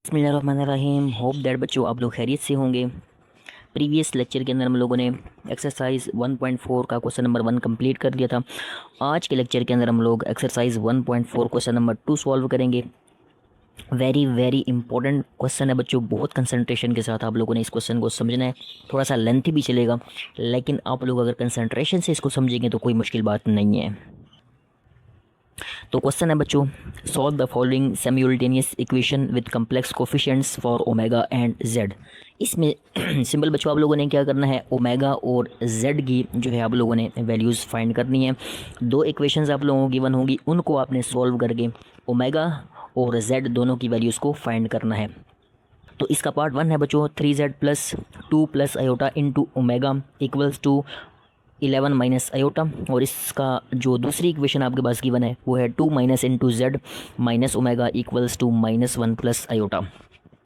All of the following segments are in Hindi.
बिस्मिल्लाहिर्रहमानिर्रहीम। होप दैट बच्चों आप लोग खैरियत से होंगे। प्रीवियस लेक्चर के अंदर हम लोगों ने एक्सरसाइज 1.4 का क्वेश्चन नंबर 1 कंप्लीट कर दिया था। आज के लेक्चर के अंदर हम लोग एक्सरसाइज 1.4 क्वेश्चन नंबर 2 सॉल्व करेंगे। वेरी वेरी इंपॉर्टेंट क्वेश्चन है बच्चों, बहुत कंसंट्रेशन के साथ आप लोगों ने इस क्वेश्चन को समझना है। थोड़ा सा लेंथी भी चलेगा, लेकिन आप लोग अगर कंसंट्रेशन से इसको समझेंगे तो कोई मुश्किल बात नहीं है। तो क्वेश्चन है बच्चों, solve the following simultaneous equation with complex coefficients for omega and z. इसमें सिंपल बच्चों आप लोगों ने क्या करना है, ओमेगा और जेड की जो है आप लोगों ने वैल्यूज़ फाइंड करनी है। दो इक्वेशंस आप लोगों की गिवन होगी, उनको आपने सॉल्व करके ओमेगा और जेड दोनों की वैल्यूज़ को फाइंड करना है। तो इसका पार्ट 1 है बच्चों 3z plus 2 plus iota into omega equals to 11 minus iota, और इसका जो दूसरी इक्वेशन आपके पास गिवन है वो है 2 minus into z minus omega equals to -1 plus iota.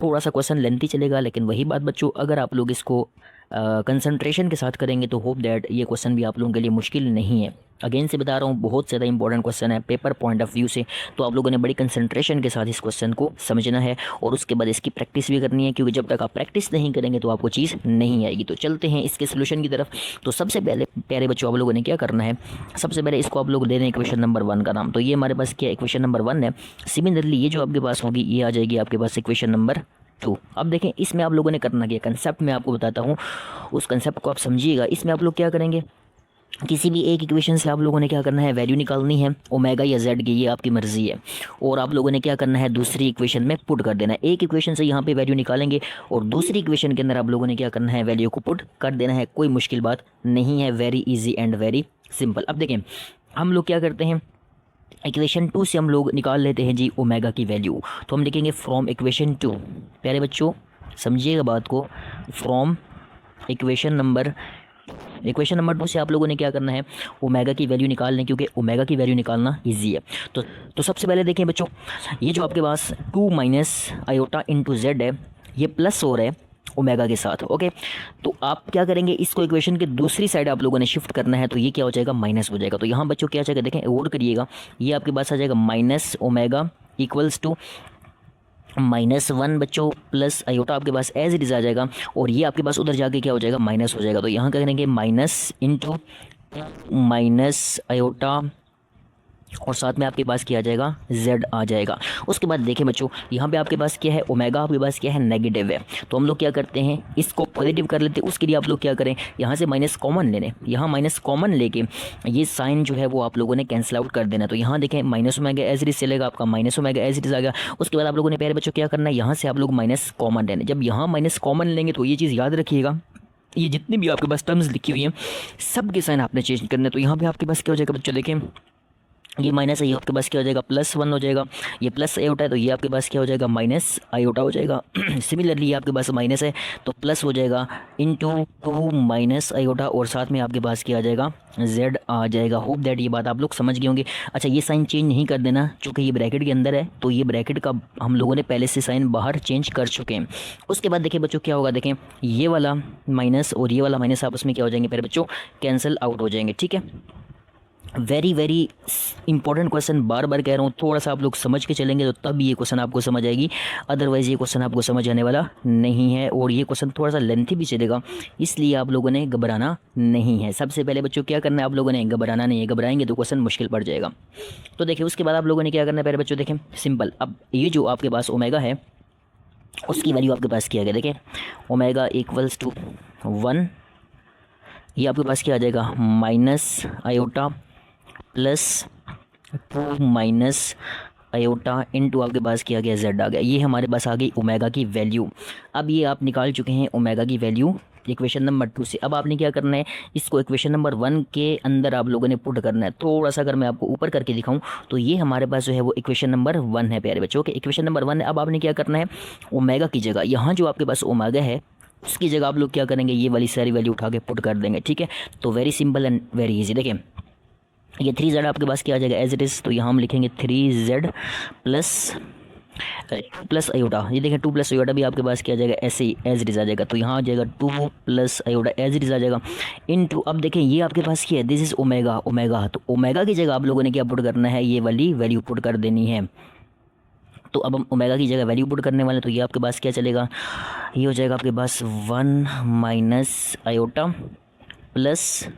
थोड़ा सा क्वेश्चन लेंथी चलेगा, लेकिन वही बात बच्चों, अगर आप लोग इसको कंसंट्रेशन के साथ करेंगे तो होप दैट ये क्वेश्चन भी आप लोगों के लिए मुश्किल नहीं है। अगेन से बता रहा हूँ, बहुत ज़्यादा इंपॉर्टेंट क्वेश्चन है पेपर पॉइंट ऑफ व्यू से, तो आप लोगों ने बड़ी कंसंट्रेशन के साथ इस क्वेश्चन को समझना है और उसके बाद इसकी प्रैक्टिस भी करनी है, क्योंकि जब तक आप प्रैक्टिस नहीं करेंगे तो आपको चीज़ नहीं आएगी। तो चलते हैं इसके सोल्यूशन की तरफ। तो सबसे पहले प्यारे बच्चों आप लोगों ने क्या करना है, सबसे पहले इसको आप लोग ले रहे हैं इक्वेशन नंबर 1 का नाम। तो ये हमारे पास क्या इक्वेशन नंबर 1 है। सिमिलरली ये जो आपके पास होगी ये आ जाएगी आपके पास इक्वेशन नंबर 2। अब देखें इसमें आप लोगों ने करना क्या, कंसेप्ट मैं आपको बताता हूँ, उस कंसेप्ट को आप समझिएगा। इसमें आप लोग क्या करेंगे, किसी भी एक इक्वेशन से आप लोगों ने क्या करना है, वैल्यू निकालनी है ओमेगा या जेड की, ये आपकी मर्जी है। और आप लोगों ने क्या करना है, दूसरी इक्वेशन में पुट कर देना है। एक इक्वेशन से यहाँ पे वैल्यू निकालेंगे और दूसरी इक्वेशन के अंदर आप लोगों ने क्या करना है, वैल्यू को पुट कर देना है। कोई मुश्किल बात नहीं है, very easy and very simple. अब देखें हम लोग क्या करते हैं, इक्वेशन 2 से हम लोग निकाल लेते हैं जी ओमेगा की वैल्यू। तो हम लिखेंगे फ्रॉम इक्वेशन 2। प्यारे बच्चों समझिएगा बात को, फ्रॉम इक्वेशन नंबर 2 से आप लोगों ने क्या करना है, ओमेगा की वैल्यू निकालना है, क्योंकि ओमेगा की वैल्यू निकालना इजी है। तो सबसे पहले देखें बच्चों, ये जो आपके पास 2 माइनस आयोटा इंटू जेड है, ये प्लस हो रहा है ओमेगा के साथ। ओके, तो आप क्या करेंगे, इसको इक्वेशन के दूसरी साइड आप लोगों ने शिफ्ट करना है, तो ये क्या हो जाएगा, माइनस हो जाएगा। तो यहाँ बच्चों क्या जाएगा, देखें और करिएगा, ये आपके पास आ जाएगा माइनस ओमेगा इक्वल्स टू -1 बच्चों प्लस आयोटा आपके पास एज इट इज़ आ जाएगा, और ये आपके पास उधर जाके क्या हो जाएगा, माइनस हो जाएगा। तो यहाँ क्या करेंगे, माइनस इंटू माइनस आयोटा और साथ में आपके पास क्या आ जाएगा, z आ जाएगा। उसके बाद देखें बच्चों, यहाँ पे आपके पास क्या है, ओमेगा आपके पास क्या है, नेगेटिव है। तो हम लोग क्या करते हैं, इसको पॉजिटिव कर लेते हैं। उसके लिए आप लोग क्या करें, यहाँ से माइनस कॉमन लेने, यहाँ माइनस कॉमन लेके ये साइन जो है वो आप लोगों ने कैंसिल आउट कर देना। तो यहाँ देखें minus omega as it is चलेगा, आपका minus omega as it is आ गया। उसके बाद आप लोगों ने प्यारे बच्चों क्या करना है, यहाँ से आप लोग माइनस कॉमन लेने। जब यहाँ माइनस कॉमन लेंगे तो ये चीज़ याद रखिएगा, ये जितनी भी आपके पास टर्म्स लिखी हुई हैं सब के साइन आपने चेंज करने। तो यहाँ पे आपके पास क्या हो जाएगा बच्चों, देखें ये माइनस है, ये आपके पास क्या हो जाएगा, +1 हो जाएगा। ये प्लस आयोटा है तो ये आपके पास क्या हो जाएगा, माइनस आयोटा हो जाएगा। सिमिलरली ये आपके पास माइनस है तो प्लस हो जाएगा इंटू 2 माइनस आयोटा, और साथ में आपके पास क्या आ जाएगा, z आ जाएगा। होप दैट ये बात आप लोग समझ गए होंगे। अच्छा, ये साइन चेंज नहीं कर देना, चूँकि ये ब्रैकेट के अंदर है तो ये ब्रैकेट का हम लोगों ने पहले से साइन बाहर चेंज कर चुके हैं। उसके बाद देखिए बच्चों क्या होगा, देखें ये वाला माइनस और ये वाला माइनस आपस में क्या हो जाएंगे पहले बच्चों, कैंसिल आउट हो जाएंगे। ठीक है, वेरी वेरी इंपॉर्टेंट क्वेश्चन, बार बार कह रहा हूँ, थोड़ा सा आप लोग समझ के चलेंगे तो तब ये क्वेश्चन आपको समझ आएगी, अदरवाइज़ ये क्वेश्चन आपको समझ आने वाला नहीं है। और ये क्वेश्चन थोड़ा सा लेंथी भी चलेगा, इसलिए आप लोगों ने घबराना नहीं है। सबसे पहले बच्चों क्या करना है, आप लोगों ने घबराना नहीं है, घबराएंगे तो क्वेश्चन मुश्किल पड़ जाएगा। तो देखिए उसके बाद आप लोगों ने क्या करना है पहले बच्चों, देखें सिंपल, अब ये जो आपके पास ओमेगा है उसकी वैल्यू आपके पास किया गया, देखें ओमेगा इक्वल्स टू 1, ये आपके पास क्या आ जाएगा, minus iota plus 2 minus iota into आपके पास किया गया z आ गया। ये हमारे पास आ गई ओमेगा की वैल्यू। अब ये आप निकाल चुके हैं ओमेगा की वैल्यू इक्वेशन नंबर 2 से। अब आपने क्या करना है, इसको इक्वेशन नंबर 1 के अंदर आप लोगों ने पुट करना है। थोड़ा सा अगर मैं आपको ऊपर करके दिखाऊं तो ये हमारे पास जो है वो इक्वेशन नंबर 1 है प्यारे बच्चों के, इक्वेशन नंबर 1 है। अब आपने क्या करना है, ओमेगा की जगह यहाँ जो आपके पास ओमेगा है उसकी जगह आप लोग क्या करेंगे, ये वाली सारी वैल्यू उठा के पुट कर देंगे। ठीक है, तो very simple and very easy. देखिए ये 3z आपके पास क्या आ जाएगा, एज इट इज़, तो यहाँ हम लिखेंगे 3z प्लस आयोटा। ये देखें 2 प्लस आयोटा भी आपके पास क्या आ जाएगा, ऐसे ही एज इट इज़ आ जाएगा। तो यहाँ आ जाएगा 2 plus iota as it is आ जाएगा इनटू, अब देखें ये आपके पास क्या है, दिस इज़ ओमेगा। तो ओमेगा की जगह आप लोगों ने क्या पुट करना है, ये वाली वैल्यू पुट कर देनी है। तो अब हम ओमेगा की जगह वैल्यू पुट करने वाले हैं, तो ये आपके पास क्या चलेगा, ये हो जाएगा आपके पास 1 minus iota plus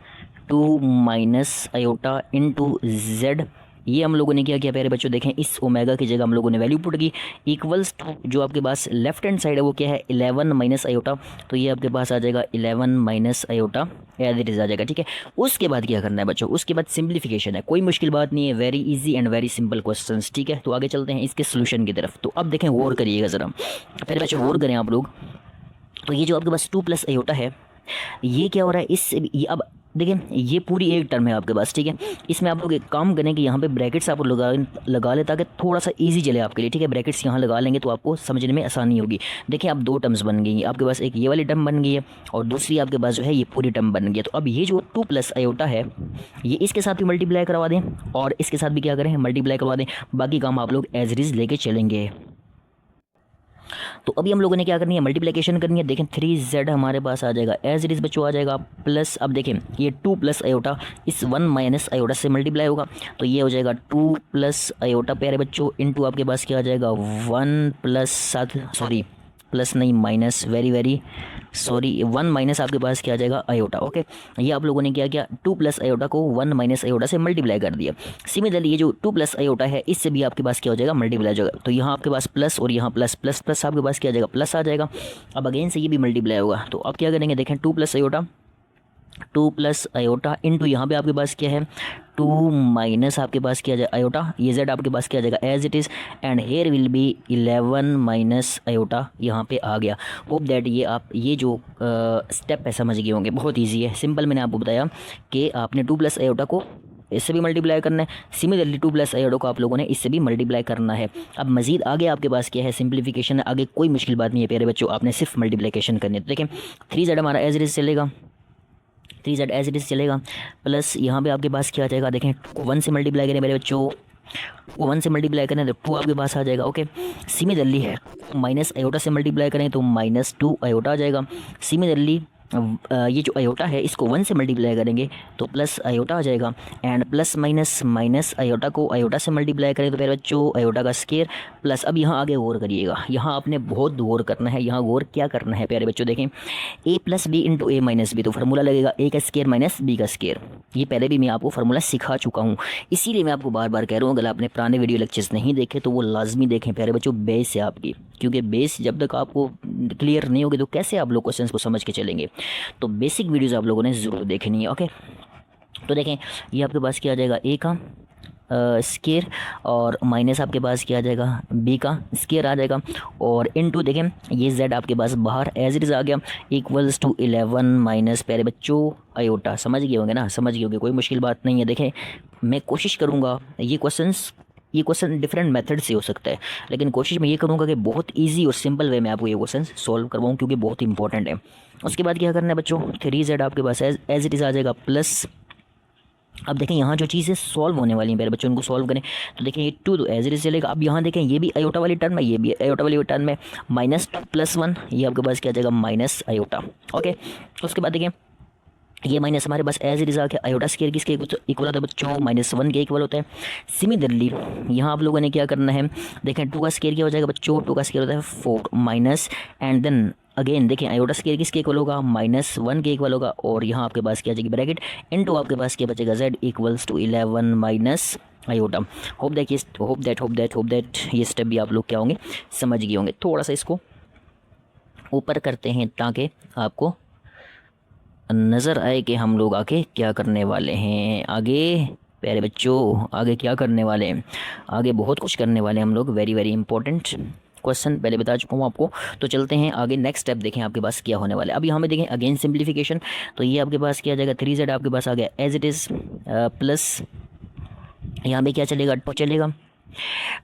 2 minus iota into Z. ये हम लोगों ने क्या किया प्यारे बच्चों, देखें इस ओमेगा की जगह हम लोगों ने वैल्यू पुट की, इक्वल्स टू जो आपके पास लेफ्ट हैंड साइड है वो क्या है 11 माइनस आयोटा, तो ये आपके पास आ जाएगा 11 minus iota as it is आ जाएगा। ठीक है, उसके बाद क्या करना है बच्चों, उसके बाद सिंप्लीफिकेशन है, कोई मुश्किल बात नहीं है, very easy and very simple questions. ठीक है, तो आगे चलते हैं इसके सोल्यूशन की तरफ। तो अब देखें गौर करिएगा ज़रा, पहले बच्चों गौर करें आप लोग। तो ये जो आपके पास 2 प्लस आयोटा है, ये क्या हो रहा है, इससे ये अब देखिए ये पूरी एक टर्म है आपके पास। ठीक है, इसमें आप लोग एक काम करें कि यहाँ पे ब्रैकेट्स आप लगा ले ताकि थोड़ा सा इजी चले आपके लिए। ठीक है, ब्रैकेट्स यहाँ लगा लेंगे तो आपको समझने में आसानी होगी। देखिए अब 2 टर्म्स बन गई, आपके पास एक ये वाली टर्म बन गई है और दूसरी आपके पास जो है ये पूरी टर्म बन गई है। तो अब ये जो 2 प्लस आयोटा है ये इसके साथ भी मल्टीप्लाई करवा दें और इसके साथ भी क्या करें, मल्टीप्लाई करवा दें, बाकी काम आप लोग एज इट इज़ लेके चलेंगे। तो अभी हम लोगों ने क्या करनी है, मल्टीप्लिकेशन करनी है। देखें 3z हमारे पास आ जाएगा एज इट इज़ बच्चों आ जाएगा प्लस, अब देखें ये 2 प्लस आयोटा इस 1 माइनस आयोटा से मल्टीप्लाई होगा, तो ये हो जाएगा 2 प्लस आयोटा प्यारे बच्चों इंटू आपके पास क्या आ जाएगा 1 प्लस साथ सॉरी प्लस नहीं माइनस वेरी सॉरी 1 माइनस आपके पास क्या आ जाएगा आयोटा। ओके, ये आप लोगों ने क्या किया 2 प्लस आयोटा को 1 माइनस आयोटा से मल्टीप्लाई कर दिया। सिमिलरली ये जो 2 प्लस आयोटा है इससे भी आपके पास क्या हो जाएगा मल्टीप्लाई हो जाएगा, तो यहाँ आपके पास प्लस और यहाँ प्लस प्लस प्लस आपके पास क्या आ जाएगा प्लस आ जाएगा। अब अगेन से ये भी मल्टीप्लाई होगा, तो अब क्या करेंगे, देखें 2 प्लस आयोटा इंटू यहाँ पे आपके पास क्या है 2 माइनस आपके पास क्या जाए आयोटा, ये z आपके पास क्या आ जाएगा as it is and here will be 11 minus iota यहाँ पे आ गया। होप दैट ये आप ये जो स्टेप है समझ गए होंगे, बहुत इजी है, सिंपल। मैंने आपको बताया कि आपने 2 प्लस आयोटा को इससे भी मल्टीप्लाई करना है, सिमिलरली 2 प्लस आयोटा को आप लोगों ने इससे भी मल्टीप्लाई करना है। अब मजीद आगे आपके पास क्या है सिंप्लीफिकेशन है, आगे कोई मुश्किल बात नहीं है प्यारे बच्चों, आपने सिर्फ मल्टीप्लिकेशन करनी है। तो देखें 3z हमारा एज इट इज़ चलेगा, 3z एज इट इज़ चलेगा प्लस यहाँ पे आपके पास क्या आ जाएगा, देखें 1 से मल्टीप्लाई करें मेरे बच्चों, 1 से मल्टीप्लाई करें तो 2 आपके पास आ जाएगा। ओके, सिमिलरली है माइनस आयोटा से मल्टीप्लाई करें तो -2 आयोटा आ जाएगा। सिमिलरली ये जो आयोटा है इसको 1 से मल्टीप्लाई करेंगे तो प्लस आयोटा आ जाएगा and plus minus minus iota को आयोटा से मल्टीप्लाई करें तो फिर बच्चों आयोटा का स्केयर प्लस। अब यहाँ आगे गौर करिएगा, यहाँ आपने बहुत गौर करना है। यहाँ गौर क्या करना है प्यारे बच्चों, देखें a plus b into a minus b, तो फार्मूला लगेगा a का स्केयर माइनस b का स्केयर। ये पहले भी मैं आपको फार्मूला सिखा चुका हूँ, इसीलिए मैं आपको बार बार कह रहा हूँ अगर आपने पुराने वीडियो लेक्चर्स नहीं देखे तो वो लाजमी देखें प्यारे बच्चों, बेस है आपकी, क्योंकि बेस जब तक आपको क्लियर नहीं होगी तो कैसे आप लोग क्वेश्चन को समझ के चलेंगे। तो बेसिक वीडियोस आप लोगों ने ज़रूर देखनी है। ओके, तो देखें ये आपके पास क्या आ जाएगा a का स्केयर और माइनस आपके पास क्या आ जाएगा b का स्केयर आ जाएगा और इनटू देखें ये z आपके पास बाहर एज इट इज़ आ गया इक्वल्स टू 11 माइनस प्यारे बच्चों आयोटा। समझ गए होंगे ना, समझ गए होंगे, कोई मुश्किल बात नहीं है। देखें मैं कोशिश करूँगा ये क्वेश्चन डिफरेंट मेथड से हो सकता है, लेकिन कोशिश मैं ये करूँगा कि बहुत इजी और सिंपल वे में आपको ये क्वेश्चन सॉल्व करवाऊँ, क्योंकि बहुत इंपॉर्टेंट है। उसके बाद क्या करना है बच्चों, 3z आपके पास एज इट इज़ आ जाएगा प्लस। अब देखें यहाँ जो चीज़ें सॉल्व होने वाली हैं मेरे बच्चों, उनको सॉल्व करें तो देखें ये 2 तो एज इट इज़ चलेगा। अब यहाँ देखें ये भी आयोटा वाली टर्म है, ये भी आयोटा वाली टर्म है, -2 + 1 ये आपके पास क्या आ जाएगा माइनस आयोटा। ओके, उसके बाद देखें ये माइनस हमारे पास एज इट इज़ आ गया, आयोटा स्केयर किसके इक्वल होता है बच्चों -1 के इक्वल होता है। सिमिलरली यहाँ आप लोगों ने क्या करना है, देखें 2 का स्केयर क्या हो जाएगा बच्चों, 2 का स्केयर होता है 4 माइनस एंड देन अगेन देखें आयोटा स्केयर किसके इक्वल होगा -1 के इक्वल होगा और यहाँ आपके पास क्या आ जाएगी ब्रैकेट इनटू आपके पास क्या बचेगा z equals to 11 minus iota. Hope that ये स्टेप भी आप लोग क्या होंगे समझ गए होंगे। थोड़ा सा इसको ऊपर करते हैं ताकि आपको नज़र आए कि हम लोग आगे क्या करने वाले हैं। आगे प्यारे बच्चों आगे क्या करने वाले हैं, आगे बहुत कुछ करने वाले हैं हम लोग, वेरी वेरी इंपॉर्टेंट क्वेश्चन पहले बता चुका हूँ आपको। तो चलते हैं आगे, नेक्स्ट स्टेप देखें आपके पास क्या होने वाला है। अब यहाँ में देखें अगेन सिंप्लीफिकेशन, तो ये आपके पास क्या आ जाएगा 3z आपके पास आ गया एज इट इज़ प्लस यहाँ पे क्या चलेगा 2 चलेगा,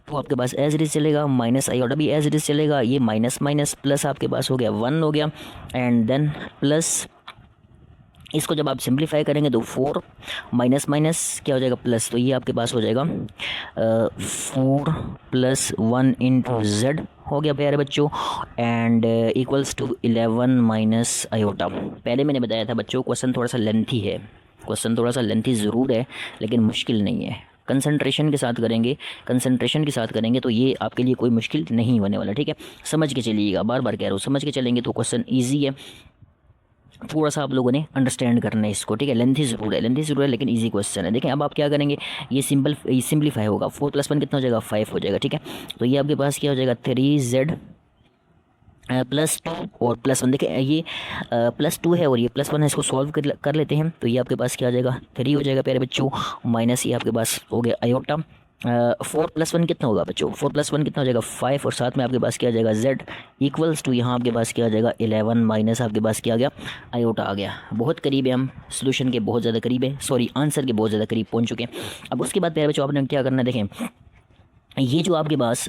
तो आपके पास एज इट इज़ चलेगा माइनस आयोटा भी एज इट इज़ चलेगा, ये माइनस माइनस प्लस आपके पास हो गया 1 हो गया एंड देन प्लस इसको जब आप सिंप्लीफाई करेंगे तो 4 माइनस माइनस क्या हो जाएगा प्लस, तो ये आपके पास हो जाएगा 4 + 1 × z हो गया प्यारे बच्चों and equals to 11 minus iota. पहले मैंने बताया था बच्चों क्वेश्चन थोड़ा सा लेंथी है, क्वेश्चन थोड़ा सा लेंथी ज़रूर है लेकिन मुश्किल नहीं है। कंसंट्रेशन के साथ करेंगे, कंसंट्रेशन के साथ करेंगे तो ये आपके लिए कोई मुश्किल नहीं होने वाला, ठीक है। समझ के चलिएगा, बार बार कह रहा हूँ, समझ के चलेंगे तो क्वेश्चन ईजी है। थोड़ा सा आप लोगों ने अंडरस्टैंड करना है इसको, ठीक है। लेंथी ज़रूर है, लेंथी ज़रूर है, लेकिन इजी क्वेश्चन है। देखें अब आप क्या करेंगे, ये सिंपलीफाई होगा, 4 + 1 कितना हो जाएगा, 5 हो जाएगा, ठीक है। तो ये आपके पास क्या हो जाएगा, 3z +2 और +1। देखें ये +2 है और ये +1 है, इसको सॉल्व कर लेते हैं। तो ये आपके पास क्या हो जाएगा, 3 हो जाएगा प्यारे बच्चों, माइनस ये आपके पास हो गया आयोटा। 4 + 1 कितना होगा बच्चों, 4 + 1 कितना हो जाएगा, 5, और साथ में आपके पास क्या आ जाएगा, z इक्वल्स टू यहाँ आपके पास क्या आ जाएगा, 11 माइनस आपके पास क्या आ गया, आयोटा आ गया। बहुत करीब है, हम सोल्यूशन के बहुत ज़्यादा करीब है, सॉरी आंसर के बहुत ज़्यादा करीब पहुँच चुके हैं। अब उसके बाद प्यारे बच्चों आपने क्या करना है, देखें ये जो आपके पास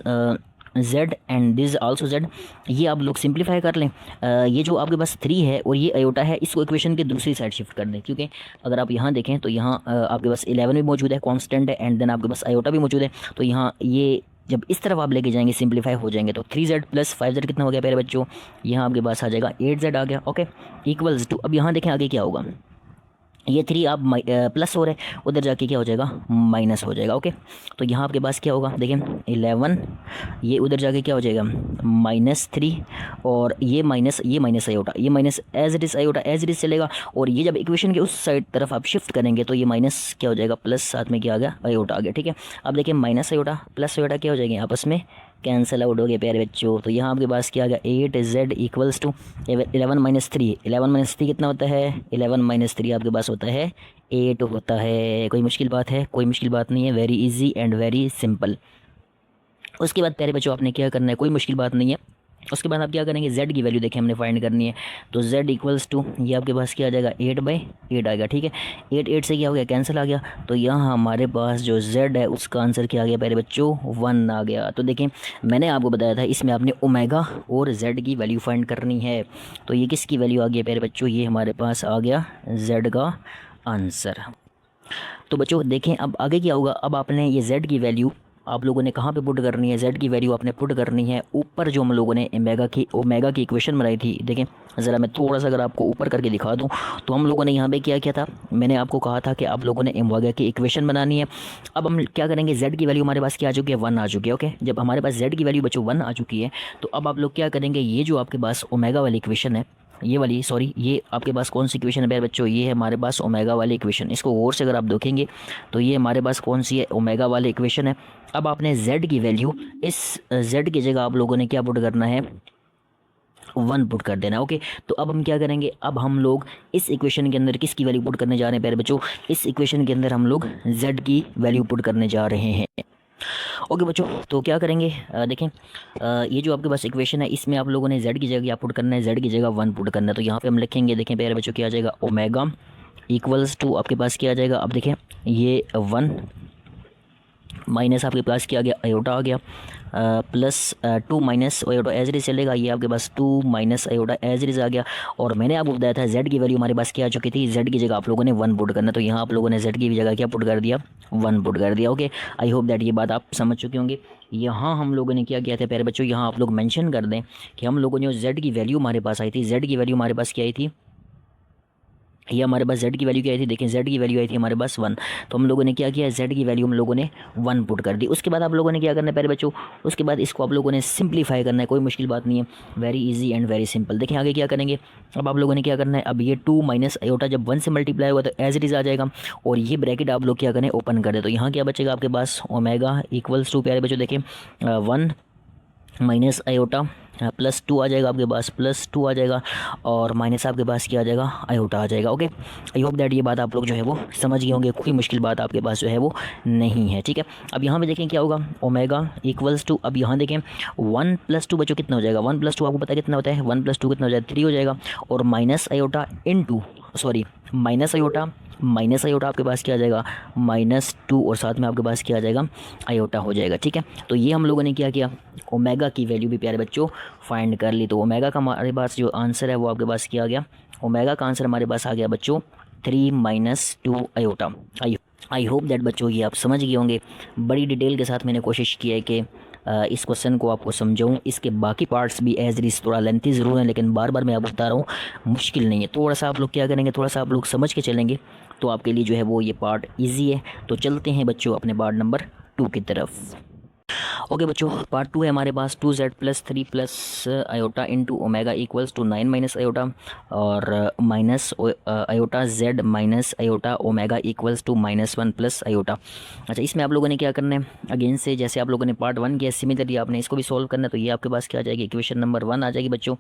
z and this also z, ये आप लोग सिंप्लीफाई कर लें। ये जो आपके पास 3 है और ये आयोटा है, इसको इक्वेशन के दूसरी साइड शिफ्ट कर दें, क्योंकि अगर आप यहाँ देखें तो यहाँ आपके पास 11 भी मौजूद है, कांस्टेंट है, एंड देन आपके पास आयोटा भी मौजूद है। तो यहाँ ये जब इस तरफ आप लेके जाएंगे सिंप्लीफाई हो जाएंगे, तो 3z + 5z कितना हो गया प्यारे बच्चों, यहाँ आपके पास आ जाएगा 8z आ गया, ओके इक्वल्स टू। अब यहाँ देखें आगे क्या होगा, ये 3 आप प्लस हो रहे हैं, उधर जाके क्या हो जाएगा, माइनस हो जाएगा, ओके। तो यहाँ आपके पास क्या होगा, देखें 11, ये उधर जाके क्या हो जाएगा, -3, और ये माइनस आयोटा, ये minus as it is iota as it is चलेगा। और ये जब इक्वेशन के उस साइड तरफ आप शिफ्ट करेंगे तो ये माइनस क्या हो जाएगा, प्लस साथ में क्या आ गया, आयोटा आ गया, ठीक है। अब देखिए माइनस आयोटा प्लस आयोटा क्या हो जाएंगे, आपस में कैंसिल आउट हो गए प्यारे बच्चों। तो यहाँ आपके पास क्या आ गया, 8z इक्वल्स टू 11 - 3, 11 - 3 कितना होता है, 11 - 3 आपके पास होता है 8 होता है। कोई मुश्किल बात है, कोई मुश्किल बात नहीं है, very easy and very simple. उसके बाद प्यारे बच्चों आपने क्या करना है, कोई मुश्किल बात नहीं है। उसके बाद आप क्या करेंगे, z की वैल्यू देखें हमने फाइंड करनी है। तो z इक्वल्स टू ये आपके पास क्या आ जाएगा, 8/8 आ गया, ठीक है। 8 से क्या हो गया, कैंसिल आ गया। तो यहाँ हमारे पास जो z है उसका आंसर क्या आ गया प्यारे बच्चों, 1 आ गया। तो देखें मैंने आपको बताया था इसमें आपने ओमेगा और z की वैल्यू फाइंड करनी है। तो ये किसकी वैल्यू आ गई प्यारे बच्चों, ये हमारे पास आ गया z का आंसर। तो बच्चों देखें अब आगे क्या होगा, अब आपने ये z की वैल्यू आप लोगों ने कहाँ पे पुट करनी है, z की वैल्यू आपने पुट करनी है ऊपर जो हम लोगों ने ओमेगा की इक्वेशन बनाई थी। देखें ज़रा मैं थोड़ा सा अगर आपको ऊपर करके दिखा दूँ, तो हम लोगों ने यहाँ पे क्या किया था, मैंने आपको कहा था कि आप लोगों ने ओमेगा की इक्वेशन बनानी है। अब हम क्या करेंगे, z की वैल्यू हमारे पास क्या आ चुकी है, 1 आ चुकी है, ओके। जब हमारे पास z की वैल्यू बच्चों 1 आ चुकी है, तो अब आप लोग क्या करेंगे, ये जो आपके पास ओमेगा वाली इक्वेशन है, ये वाली सॉरी ये आपके पास कौन सी इक्वेशन है प्यारे बच्चों, ये है हमारे पास ओमेगा वाली इक्वेशन। इसको गौर से अगर आप देखेंगे तो ये हमारे पास कौन सी है, ओमेगा वाली इक्वेशन है। अब आपने z की वैल्यू इस z की जगह आप लोगों ने क्या पुट करना है, 1 पुट कर देना, ओके। तो अब हम क्या करेंगे, अब हम लोग इस इक्वेशन के अंदर किसकी वैल्यू पुट करने जा रहे हैं प्यारे बच्चों, इस इक्वेशन के अंदर हम लोग z की वैल्यू पुट करने जा रहे हैं, ओके बच्चों। तो क्या करेंगे, देखें ये जो आपके पास इक्वेशन है इसमें आप लोगों ने z की जगह क्या पुट करना है, z की जगह 1 पुट करना है। तो यहाँ पे हम लिखेंगे, देखें प्यारे बच्चों क्या आ जाएगा, ओमेगा इक्वल्स टू आपके पास क्या आ जाएगा, अब देखें ये 1 माइनस आपके पास क्या आ गया, आयोटा आ गया, +2 minus iota as it is चलेगा, ये आपके पास 2 minus iota as it is आ गया। और मैंने आपको बताया था z की वैल्यू हमारे पास क्या आ चुकी थी, z की जगह आप लोगों ने 1 पुट करना। तो यहाँ आप लोगों ने z की जगह क्या पुट कर दिया, 1 पुट कर दिया, ओके। आई होप दैट ये बात आप समझ चुके होंगे। यहाँ हम लोगों ने क्या किया था प्यारे बच्चों, यहाँ आप लोग मेंशन कर दें कि हम लोगों ने z की वैल्यू हमारे पास आई थी, z की वैल्यू हमारे पास क्या आई थी, ये हमारे पास z की वैल्यू क्या आई थी, देखें z की वैल्यू आई थी हमारे पास 1। तो हम लोगों ने क्या किया, z की वैल्यू हम लोगों ने 1 पुट कर दी। उसके बाद आप लोगों ने क्या करना है प्यारे बच्चों, उसके बाद इसको आप लोगों ने सिंप्लीफाई करना है, कोई मुश्किल बात नहीं है, very easy and very simple. देखें आगे क्या करेंगे, अब आप लोगों ने क्या करना है, अब ये 2 माइनस आयोटा जब 1 से मल्टीप्लाई हुआ तो एज इट इज़ आ जाएगा, और ये ब्रैकेट आप लोग क्या करें, ओपन कर दे। तो यहाँ क्या बचेगा आपके पास, ओमेगा इक्वल्स टू प्यारे बच्चों देखें 1 माइनस आयोटा +2 आ जाएगा आपके पास, +2 आ जाएगा, और माइनस आपके पास क्या आ जाएगा, आयोटा आ जाएगा, ओके। आई होप दैट ये बात आप लोग जो है वो समझ गए होंगे, कोई मुश्किल बात आपके पास जो है वो नहीं है, ठीक है। अब यहाँ पे देखें क्या होगा, ओमेगा इक्वल्स टू, अब यहाँ देखें 1 + 2 बच्चों कितना हो जाएगा, 1 + 2 आपको पता है कितना होता है, 1 + 2 कितना हो जाएगा, 3 हो जाएगा, और माइनस आयोटा माइनस आयोटा आपके पास क्या आ जाएगा, -2, और साथ में आपके पास क्या आ जाएगा, आयोटा हो जाएगा, ठीक है। तो ये हम लोगों ने क्या किया, ओमेगा की वैल्यू भी प्यारे बच्चों फाइंड कर ली। तो ओमेगा का हमारे पास जो आंसर है वो आपके पास क्या आ गया, ओमेगा का आंसर हमारे पास आ गया बच्चों 3 - 2 आयोटा। आई होप दैट बच्चों ये आप समझ गए होंगे। बड़ी डिटेल के साथ मैंने कोशिश की है कि इस क्वेश्चन को आपको समझाऊँ। इसके बाकी पार्ट्स भी एज इट इज़ थोड़ा लेंथी ज़रूर है, लेकिन बार बार मैं आपको बता रहा हूँ मुश्किल नहीं है। थोड़ा सा आप लोग क्या करेंगे, थोड़ा सा आप लोग समझ के चलेंगे तो आपके लिए जो है वो ये पार्ट ईजी है। तो चलते हैं बच्चों अपने पार्ट नंबर 2 की तरफ। ओके बच्चों, पार्ट 2 है हमारे पास 2z plus 3 plus iota into omega equals to 9 minus iota और minus iota z minus iota omega equals to -1 plus iota. अच्छा, इसमें आप लोगों ने क्या करना है, अगेन से जैसे आप लोगों ने पार्ट 1 किया सिमिलरली आपने इसको भी सॉल्व करना है। तो ये आपके पास क्या आ जाएगी, इक्वेशन नंबर 1 आ जाएगी बच्चों,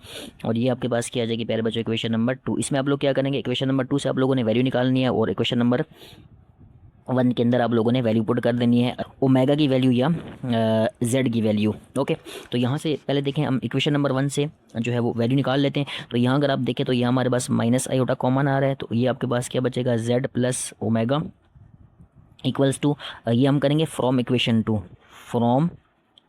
और ये आपके पास क्या आ जाएगी प्यारे बच्चों, इक्वेशन नंबर 2। इसमें आप लोग क्या करेंगे, इक्वेशन नंबर 2 से आप लोगों ने वैल्यू निकालनी है और इक्वेशन नंबर 1 के अंदर आप लोगों ने वैल्यू पुट कर देनी है, ओमेगा की वैल्यू या z की वैल्यू। ओके, तो यहाँ से पहले देखें हम इक्वेशन नंबर 1 से जो है वो वैल्यू निकाल लेते हैं। तो यहाँ अगर आप देखें तो ये हमारे पास माइनस आयोटा कॉमन आ रहा है, तो ये आपके पास क्या बचेगा, z plus omega equals to, ये हम करेंगे from equation 2, from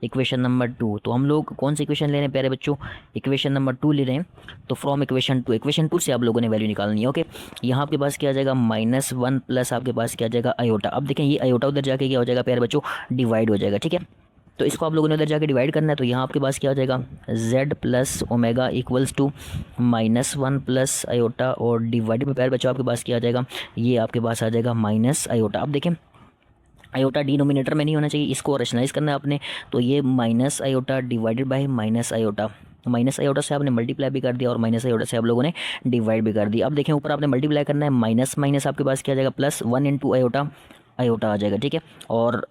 equation number 2। तो हम लोग कौन सी इक्वेशन ले रहे हैं प्यारे बच्चों, इक्वेशन नंबर 2 ले रहे हैं। तो फ्रॉम इक्वेशन 2, इक्वेशन 2 से आप लोगों ने वैल्यू निकालनी है। ओके, यहाँ आपके पास क्या आ जाएगा, -1 प्लस आपके पास क्या आ जाएगा आयोटा। अब देखें ये आयोटा उधर जाके क्या हो जाएगा प्यारे बच्चों, डिवाइड हो जाएगा। ठीक है, तो इसको आप लोगों ने उधर जाके डिवाइड करना है। तो यहाँ आपके पास क्या हो जाएगा, z plus omega equals to -1 plus iota और डिवाइड में प्यारे बच्चों आपके पास क्या आ जाएगा, ये आपके पास आ जाएगा माइनस आयोटा। अब देखें आयोटा डिनोमिनेटर में नहीं होना चाहिए, इसको रेशनलाइज करना है आपने। तो ये minus iota divided by minus iota, minus iota से आपने मल्टीप्लाई भी कर दिया और माइनस आयोटा से आप लोगों ने डिवाइड भी कर दिया। अब देखें ऊपर आपने मल्टीप्लाई करना है, माइनस माइनस आपके पास क्या आ जाएगा, +1 इंटू आयोटा, आयोटा आ जाएगा। ठीक है, और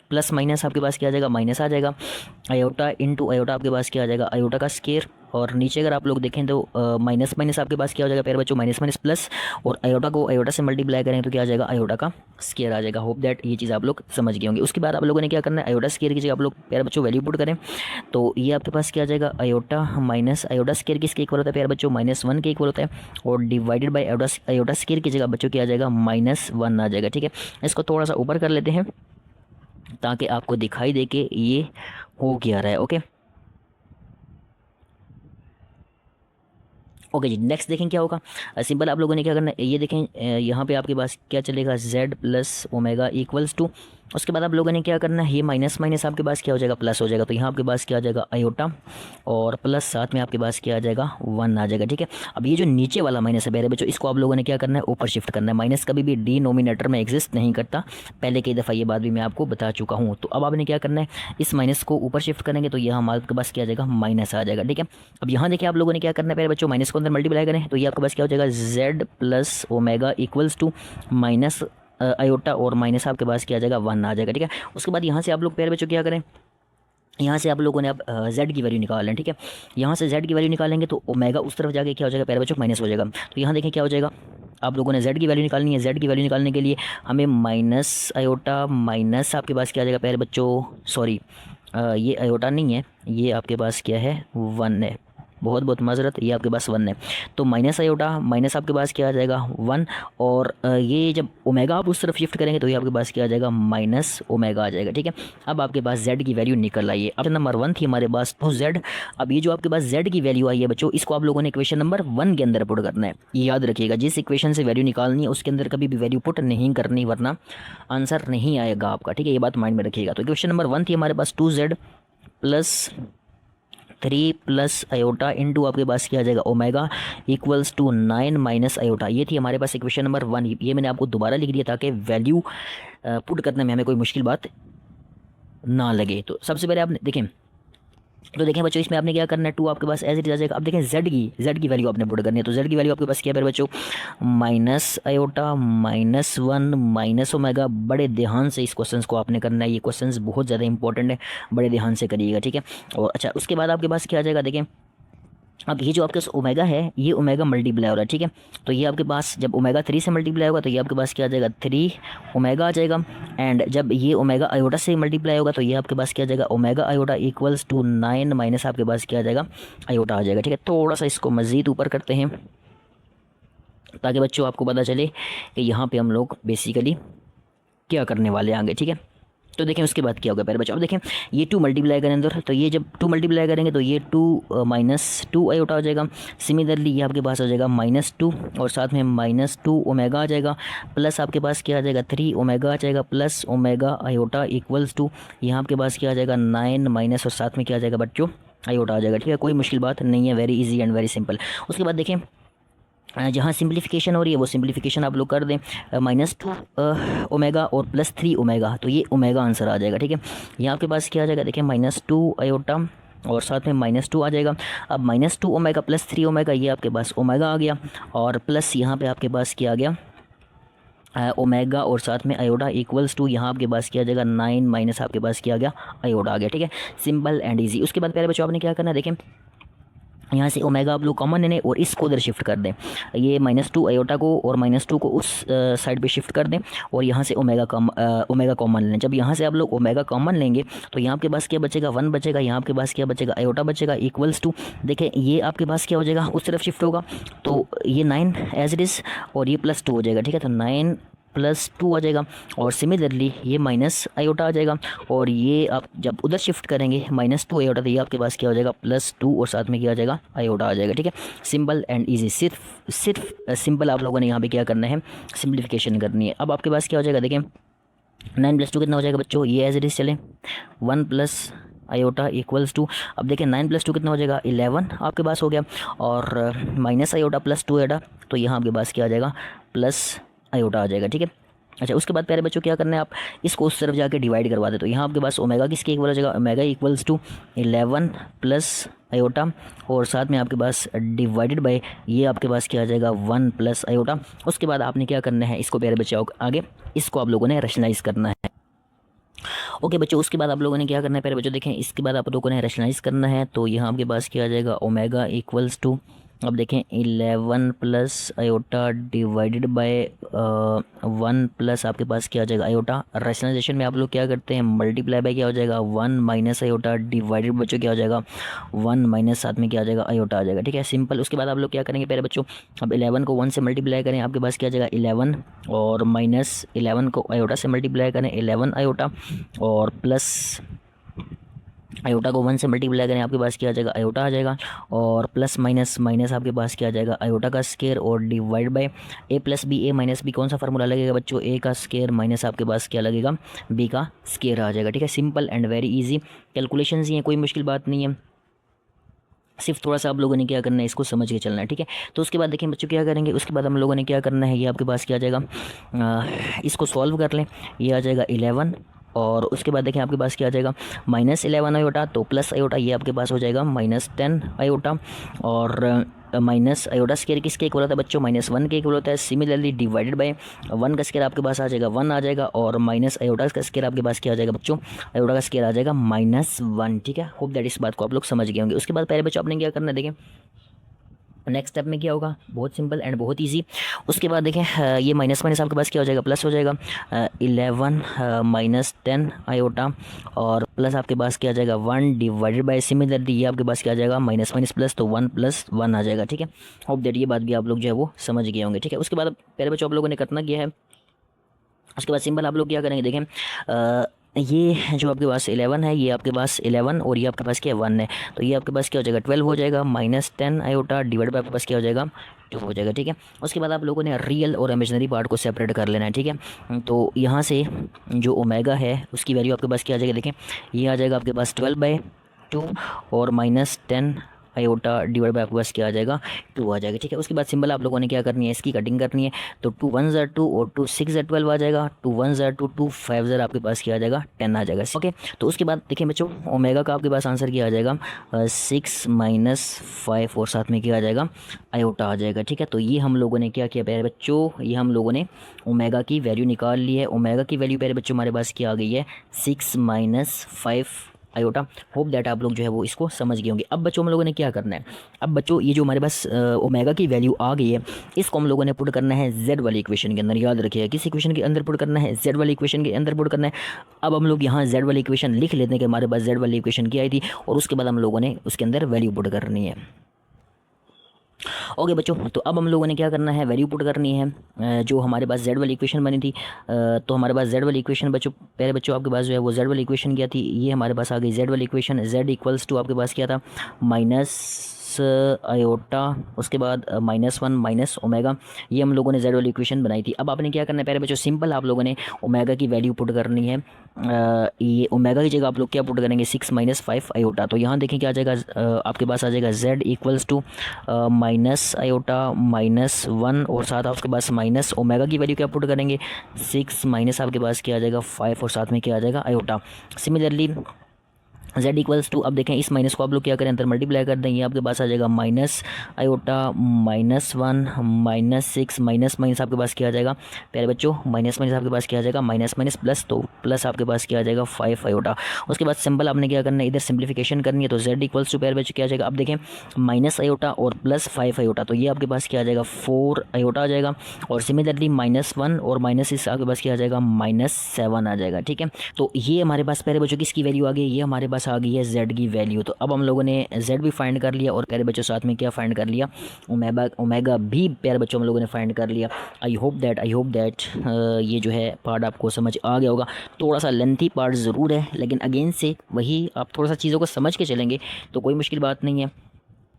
प्लस माइनस आपके पास क्या आ जाएगा, माइनस आ जाएगा, आयोटा इंटू आयोटा आपके पास क्या आ जाएगा, आयोटा का स्केयर। और नीचे अगर आप लोग देखें तो माइनस माइनस आपके पास क्या हो जाएगा प्यारे बच्चों, माइनस माइनस प्लस, और आयोटा को आयोटा से मल्टीप्लाई करें तो क्या आ जाएगा, आयोटा का स्केयर आ जाएगा। होप दैट ये चीज़ आप लोग समझ गए होंगे। उसके बाद आप लोगों ने क्या करना है, आयोटा स्केयर की जगह आप लोग प्यारे बच्चों वैल्यू पुट करें। तो ये आपके पास क्या आ जाएगा, आयोटा माइनस आयोटा स्केयर किसके इक्वल होता है प्यारे बच्चों, -1 के इक्वल होता है, और डिवाइडेड बाई आयोटा स्केयर की जगह बच्चों क्या आ जाएगा, -1 आ जाएगा। ठीक है, इसको थोड़ा सा ऊपर कर लेते हैं ताकि आपको दिखाई दे कि ये हो क्या रहा है। ओके ओके जी, नेक्स्ट देखें क्या होगा। सिंपल आप लोगों ने क्या करना है, ये देखें यहाँ पे आपके पास क्या चलेगा, z plus omega equals to, उसके बाद आप लोगों ने क्या करना है, ये माइनस माइनस आपके पास क्या हो जाएगा, प्लस हो जाएगा। तो यहाँ आपके पास क्या आ जाएगा, आयोटा, और प्लस साथ में आपके पास क्या आ जाएगा, 1 आ जाएगा। ठीक है, अब ये जो नीचे वाला माइनस है मेरे बच्चों, इसको आप लोगों ने क्या करना है, ऊपर शिफ्ट करना है। माइनस कभी भी डिनोमिनेटर में एग्जिस्ट नहीं करता, पहले कई दफ़ा ये बात भी मैं आपको बता चुका हूँ। तो अब आपने क्या करना है, इस माइनस को ऊपर शिफ्ट करेंगे तो यहाँ हमारे पास क्या आ जाएगा, माइनस आ जाएगा। ठीक है, अब यहाँ देखिए आप लोगों ने क्या करना है मेरे बच्चों, माइनस को अंदर मल्टीप्लाई करें तो ये आपके पास क्या हो जाएगा, z plus omega equals to minus iota, और माइनस आपके पास क्या आ जाएगा, 1 आ जाएगा। ठीक है, उसके बाद यहाँ से आप लोग प्यारे बच्चों क्या करें, यहाँ से आप लोगों ने अब z की वैल्यू निकाल लें। ठीक है, यहाँ से z की वैल्यू निकालेंगे तो ओमेगा उस तरफ जाके क्या हो जाएगा प्यारे बच्चों, माइनस हो जाएगा। तो यहाँ देखें क्या हो जाएगा, आप लोगों ने z की वैल्यू निकालनी है। z की वैल्यू निकालने के लिए हमें माइनस आयोटा माइनस आपके पास क्या आ जाएगा प्यारे बच्चों, सॉरी ये आयोटा नहीं है, ये आपके पास क्या है, 1 है, बहुत बहुत माजरत, ये आपके पास 1 है। तो माइनस आयोटा माइनस आपके पास क्या आ जाएगा, 1, और ये जब ओमेगा आप उस तरफ शिफ्ट करेंगे तो ये आपके पास क्या आ जाएगा, माइनस ओमेगा आ जाएगा। ठीक है, अब आपके पास z की वैल्यू निकल आई है। अब नंबर 1 थी हमारे पास तो z, अब ये जो आपके पास z की वैल्यू आई है बच्चों, इसको आप लोगों ने इक्वेशन नंबर 1 के अंदर पुट करना है। ये याद रखिएगा, जिस इक्वेशन से वैल्यू निकालनी है उसके अंदर कभी भी वैल्यू पुट नहीं करनी, वरना आंसर नहीं आएगा आपका। ठीक है, ये बात माइंड में रखिएगा। तो इक्वेशन नंबर 1 थी हमारे पास 2z plus 3 plus iota into आपके पास क्या आ जाएगा, omega equals to 9 minus iota. ये थी हमारे पास इक्वेशन नंबर 1। ये मैंने आपको दोबारा लिख दिया ताकि वैल्यू पुट करने में हमें कोई मुश्किल बात ना लगे। तो सबसे पहले आप देखें, तो देखें बच्चों, इसमें आपने क्या करना है, 2 आपके पास एज इट आ जाएगा। अब देखें z की वैल्यू आपने पुट करनी है। तो z की वैल्यू आपके पास क्या है बच्चों, माइनस आयोटा -1 माइनस ओमेगा। बड़े ध्यान से इस क्वेश्चन को आपने करना है, ये क्वेश्चन बहुत ज़्यादा इंपॉर्टेंट है, बड़े ध्यान से करिएगा। ठीक है, और अच्छा उसके बाद आपके पास क्या आ जाएगा, देखें अब ये जो आपके पास ओमेगा है, ये ओमेगा मल्टीप्लाई हो रहा है। ठीक है, तो ये आपके पास जब ओमेगा 3 से मल्टीप्लाई होगा तो ये आपके पास क्या आ जाएगा, 3 ओमेगा आ जाएगा। एंड जब ये ओमेगा आयोटा से मल्टीप्लाई होगा तो ये आपके पास क्या आ जाएगा, omega iota equals to 9 minus आपके पास क्या आ जाएगा, आयोटा आ जाएगा। ठीक है, थोड़ा सा इसको मज़ीद ऊपर करते हैं ताकि बच्चों आपको पता चले कि यहाँ पर हम लोग बेसिकली क्या करने वाले आगे। ठीक है, तो देखें उसके बाद क्या होगा प्यारे बच्चों। अब देखें ये 2 मल्टीप्लाई करें अंदर, तो ये जब 2 मल्टीप्लाई करेंगे तो ये 2 माइनस 2 आयोटा हो जाएगा। सिमिलरली ये आपके पास हो जाएगा -2 और साथ में -2 ओमेगा आ जाएगा, प्लस आपके पास क्या आ जाएगा 3 ओमेगा आ जाएगा, plus omega iota equals to यहाँ आपके पास क्या आ जाएगा 9 माइनस और साथ में क्या आ जाएगा बच्चों आयोटा आ जाएगा। ठीक है, कोई मुश्किल बात नहीं है, very easy and very simple. उसके बाद देखें जहाँ सिंप्लीफिकेशन हो रही है वो सिंप्लीफिकेशन आप लोग कर दें, -2 ओमेगा और +3 ओमेगा, तो ये ओमेगा आंसर आ जाएगा। ठीक है, यहाँ आपके पास क्या आ जाएगा देखिए -2 आयोटा और साथ में -2 आ जाएगा। अब -2 ओमेगा +3 ओमेगा ये आपके पास ओमेगा आ गया, और प्लस यहाँ पे आपके पास क्या आ गया ओमेगा और साथ में आयोडा इक्वल्स टू यहाँ आपके पास किया जाएगा 9 माइनस आपके पास किया गया आयोडा आ गया। ठीक है, सिंपल एंड इजी। उसके बाद प्यारे बच्चों आपने क्या करना है, देखें यहाँ से ओमेगा आप लोग कॉमन लेने और इसको उधर शिफ्ट कर दें, ये -2 आयोटा को और -2 को उस साइड पे शिफ्ट कर दें और यहाँ से ओमेगा कॉमन लें। जब यहाँ से आप लोग ओमेगा कॉमन लेंगे तो यहाँ आपके पास क्या बचेगा 1 बचेगा, यहाँ आपके पास क्या बचेगा आयोटा बचेगा इक्वल्स टू, देखें ये आपके पास क्या हो जाएगा उस तरफ शिफ्ट होगा तो ये 9 एज इट इज़ और ये +2 हो जाएगा। ठीक है, तो 9 +2 आ जाएगा और सिमिलरली ये माइनस आयोटा आ जाएगा और ये आप जब उधर शिफ्ट करेंगे -2 आयोटा तो ये आपके पास क्या हो जाएगा +2 और साथ में क्या आ जाएगा आयोटा आ जाएगा। ठीक है, सिंपल एंड इजी। सिर्फ सिंपल आप लोगों ने यहाँ पे क्या करना है सिंप्लीफिकेशन करनी है। अब आपके पास क्या हो जाएगा देखें 9 + 2 कितना हो जाएगा बच्चों, ये एज इट इज़ चलें 1 + आयोटा इक्वल्स टू, अब देखें 9 + 2 कितना हो जाएगा 11 आपके पास हो गया और माइनस आयोटा +2 आयोटा तो यहाँ आपके पास क्या आ जाएगा प्लस आयोटा आ जाएगा। ठीक है, अच्छा उसके बाद प्यारे बच्चों क्या करना है, आप इसको उस तरफ जाके डिवाइड करवा दे तो यहाँ आपके पास ओमेगा किसके इक्वल हो जाएगा ओमेगा इक्वल्स टू 11 + आयोटा और साथ में आपके पास डिवाइडेड बाय ये आपके पास क्या आ जाएगा 1 + आयोटा। उसके बाद आपने क्या करना है इसको प्यारे बच्चों आगे इसको आप लोगों ने रैशनलाइज करना है। ओके बच्चों, उसके बाद आप लोगों ने क्या करना है प्यारे बच्चों, देखें इसके बाद आप लोगों ने रैशनलाइज करना है तो यहाँ आपके पास क्या आ जाएगा ओमेगा इक्वल्स टू, अब देखें 11 + आयोटा डिवाइडेड बाय 1 + आपके पास क्या आ जाएगा आयोटा। रैशनलाइजेशन में आप लोग क्या करते हैं मल्टीप्लाई बाय क्या हो जाएगा 1 माइनस आयोटा डिवाइडेड बच्चों क्या हो जाएगा 1 माइनस साथ में क्या आ जाएगा आयोटा आ जाएगा। ठीक है, सिंपल। उसके बाद आप लोग क्या करेंगे प्यारे बच्चों, अब 11 को 1 से मल्टीप्लाई करें आपके पास क्या आ जाएगा 11 और -11 को आयोटा से मल्टीप्लाई करें 11 आयोटा और प्लस आयोटा को 1 से मल्टीप्लाई करें आपके पास क्या आ जाएगा आयोटा आ जाएगा और प्लस माइनस माइनस आपके पास क्या आ जाएगा आयोटा का स्केयर और divide by a + b a - b कौन सा फार्मूला लगेगा बच्चों a का स्केयर माइनस आपके पास क्या लगेगा b का स्केयर आ जाएगा। ठीक है, simple and very easy calculations ही हैं, कोई मुश्किल बात नहीं है, सिर्फ थोड़ा सा आप लोगों ने क्या करना है इसको समझ के चलना है। ठीक है, तो उसके बाद देखें बच्चों क्या करेंगे, उसके बाद हम लोगों ने क्या करना है ये आपके पास क्या आ जाएगा इसको सॉल्व कर लें, ये आ जाएगा 11 और उसके बाद देखें आपके पास क्या आ जाएगा -11 आयोटा तो प्लस आयोटा ये आपके पास हो जाएगा -10 आयोटा और माइनस आयोटा स्केयर किसके इक्वल होता है बच्चों -1 के इक्वल होता है। सिमिलरली डिवाइडेड बाय 1 का स्केयर आपके पास आ जाएगा 1 आ जाएगा और माइनस आयोटा का स्केयर आपके पास क्या आ जाएगा बच्चों आयोटा का स्केयर आ जाएगा -1। ठीक है, होप दैट इस बात को आप लोग समझ गए होंगे। उसके बाद पहले बच्चों आपने क्या करना है देखें नेक्स्ट स्टेप में क्या होगा, बहुत सिंपल एंड बहुत इजी। उसके बाद देखें ये माइनस माइनस आपके पास क्या हो जाएगा प्लस हो जाएगा 11 -10 आयोटा और प्लस आपके पास क्या आ जाएगा 1 डिवाइडेड बाय सिमिलरली ये आपके पास क्या आ जाएगा माइनस माइनस प्लस तो 1 + 1 आ जाएगा। ठीक है, होप दैट ये बात भी आप लोग जो है वो समझ गए होंगे। ठीक है, उसके बाद पहले बच्चों आप लोगों ने करना क्या है, उसके बाद सिंपल आप लोग क्या करेंगे देखें ये जो आपके पास 11 है ये आपके पास 11 और ये आपके पास क्या 1 है तो ये आपके पास क्या हो जाएगा 12 हो जाएगा -10 आयोटा डिवाइड बाय आपके पास क्या हो जाएगा 2 हो जाएगा। ठीक है, उसके बाद आप लोगों ने रियल और इमेजिनरी पार्ट को सेपरेट कर लेना है। ठीक है, तो यहाँ से जो ओमेगा है उसकी वैल्यू आपके पास क्या आ जाएगा देखें ये आ जाएगा आपके पास 12/2 और -10 आयोटा डिवाइड बाय आपके पास क्या आ जाएगा 2 आ जाएगा। ठीक है, उसके बाद सिंबल आप लोगों ने क्या करनी है इसकी कटिंग करनी है तो 2 1 = 2 और 2 6 = 12 आ जाएगा, 2 1 = 2 2 5 = आपके पास क्या आ जाएगा 10 आ जाएगा। ओके, तो उसके बाद देखिए बच्चों ओमेगा का आपके पास आंसर क्या आ जाएगा 6 - 5 और साथ में क्या आ जाएगा आयोटा आ जाएगा। ठीक है, तो ये हम लोगों ने क्या किया प्यारे बच्चों, ये हम लोगों ने ओमेगा की वैल्यू निकाल ली है। ओमेगा की वैल्यू प्यारे बच्चों हमारे पास क्या आ गई है 6 - 5 आयोटा। होप दैट आप लोग जो है वो इसको समझ गए होंगे। अब बच्चों हम लोगों ने क्या करना है, अब बच्चों ये जो हमारे पास ओमेगा की वैल्यू आ गई है इसको हम लोगों ने पुट करना है z वाली इक्वेशन के अंदर। याद रखिएगा किस इक्वेशन के अंदर पुट करना है z वाली इक्वेशन के अंदर पुट करना है। अब हम लोग यहाँ z वाली इक्वेशन लिख लेते हैं कि हमारे पास z वाली इक्वेशन की आई थी और उसके बाद हम लोगों ने उसके अंदर वैल्यू पुट करनी है। ओके बच्चों, तो अब हम लोगों ने क्या करना है, वैल्यू पुट करनी है जो हमारे पास जेड वाली इक्वेशन बनी थी। तो हमारे पास जेड वाली इक्वेशन बच्चों, पहले बच्चों आपके पास जो है वो जेड वाली इक्वेशन क्या थी, ये हमारे पास आ गई जेड वाली इक्वेशन। जेड इक्वल्स टू आपके पास क्या था, माइनस आयोटा, उसके बाद -1 माइनस ओमेगा। ये हम लोगों ने जेड वाली इक्वेशन बनाई थी। अब आपने क्या करना है, पहले बच्चों सिंपल आप लोगों ने ओमेगा की वैल्यू पुट करनी है। ये ओमेगा की जगह आप लोग क्या पुट करेंगे, 6 माइनस 5 आयोटा। तो यहाँ देखें क्या आ जाएगा, आपके पास आ जाएगा z equals to minus iota -1 और साथ आपके पास माइनस ओमेगा की वैल्यू क्या पुट करेंगे, 6 माइनस आपके पास क्या आ जाएगा 5 और साथ में क्या आ जाएगा iota. Similarly z equals to, अब देखें इस माइनस को आप लोग क्या करें, अंदर मल्टीप्लाई कर दें, ये आपके पास आ जाएगा माइनस आयोटा -1 -6 माइनस माइनस आपके पास क्या आ जाएगा प्यारे बच्चों, माइनस माइनस आपके पास क्या आ जाएगा माइनस माइनस प्लस, तो प्लस आपके पास क्या आ जाएगा 5 आयोटा। उसके बाद सिंपल आपने क्या करना है, इधर सिंप्लीफिकेशन करनी है। तो z इक्वल्स टू प्यारे बच्चों क्या आ जाएगा, अब देखें माइनस आयोटा और प्लस 5 आयोटा, तो ये आपके पास क्या आ जाएगा 4 आयोटा आ जाएगा। और सिमिलरली -1 और -6 आपके पास क्या आ जाएगा -7 आ जाएगा। ठीक है, तो ये हमारे पास प्यारे बच्चों किसकी वैल्यू आ गई, ये हमारे पास आ गई है z की वैल्यू। तो अब हम लोगों ने z भी फाइंड कर लिया और प्यारे बच्चों साथ में क्या फाइंड कर लिया, ओमेगा भी प्यारे बच्चों हम लोगों ने फाइंड कर लिया। आई होप दैट ये जो है पार्ट आपको समझ आ गया होगा। थोड़ा सा लेंथी पार्ट ज़रूर है, लेकिन अगेन से वही आप थोड़ा सा चीज़ों को समझ के चलेंगे तो कोई मुश्किल बात नहीं है।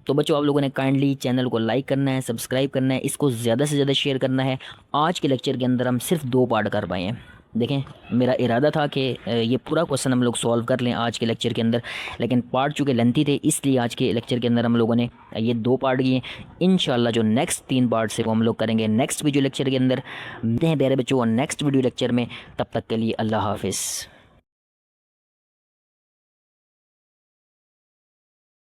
तो बच्चों आप लोगों ने काइंडली चैनल को लाइक करना है, सब्सक्राइब करना है, इसको ज़्यादा से ज़्यादा शेयर करना है। आज के लेक्चर के अंदर हम सिर्फ 2 पार्ट कर पाए हैं। देखें, मेरा इरादा था कि ये पूरा क्वेश्चन हम लोग सॉल्व कर लें आज के लेक्चर के अंदर, लेकिन पार्ट चूँकि लेंथी थे इसलिए आज के लेक्चर के अंदर हम लोगों ने ये 2 पार्ट किए। इंशाल्लाह जो नेक्स्ट 3 पार्ट से वो हम लोग करेंगे नेक्स्ट वीडियो लेक्चर के अंदर। मिलते हैं प्यारे बच्चों नेक्स्ट वीडियो लेक्चर में, तब तक के लिए अल्लाह हाफिज़।